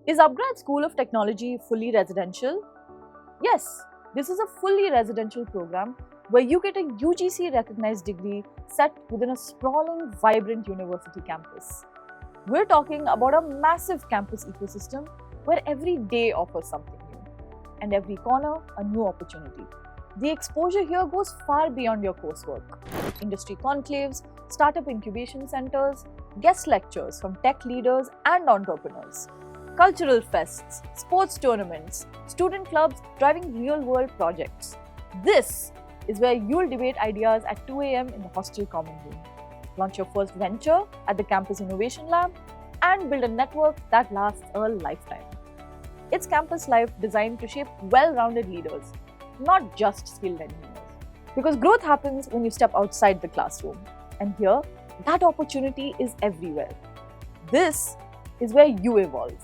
Is upGrad School of Technology fully residential? Yes, this is a fully residential program where you get a UGC-recognized degree set within a sprawling, vibrant university campus. We're talking about a massive campus ecosystem where every day offers something new, and every corner a new opportunity. The exposure here goes far beyond your coursework. Industry conclaves, startup incubation centers, guest lectures from tech leaders and entrepreneurs, cultural fests, sports tournaments, student clubs driving real-world projects. This is where you'll debate ideas at 2 a.m. in the hostel common room, launch your first venture at the campus innovation lab, and build a network that lasts a lifetime. It's campus life designed to shape well-rounded leaders, not just skilled engineers. Because growth happens when you step outside the classroom. And here, that opportunity is everywhere. This is where you evolve.